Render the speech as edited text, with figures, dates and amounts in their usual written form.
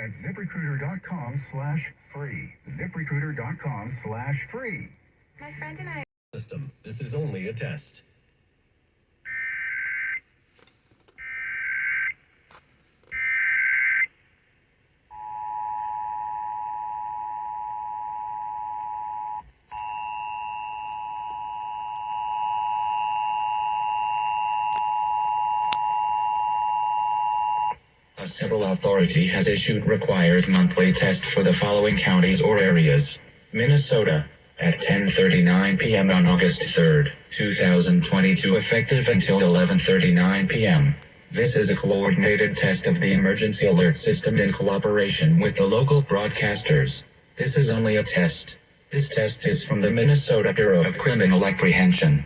at ZipRecruiter.com/free. ZipRecruiter.com/free. My friend and I... System. This is only a test. A civil authority has issued required monthly test for the following counties or areas. Minnesota, at 10:39 p.m. on August 3rd, 2022, effective until 11:39 p.m. This is a coordinated test of the emergency alert system in cooperation with the local broadcasters. This is only a test. This test is from the Minnesota Bureau of Criminal Apprehension.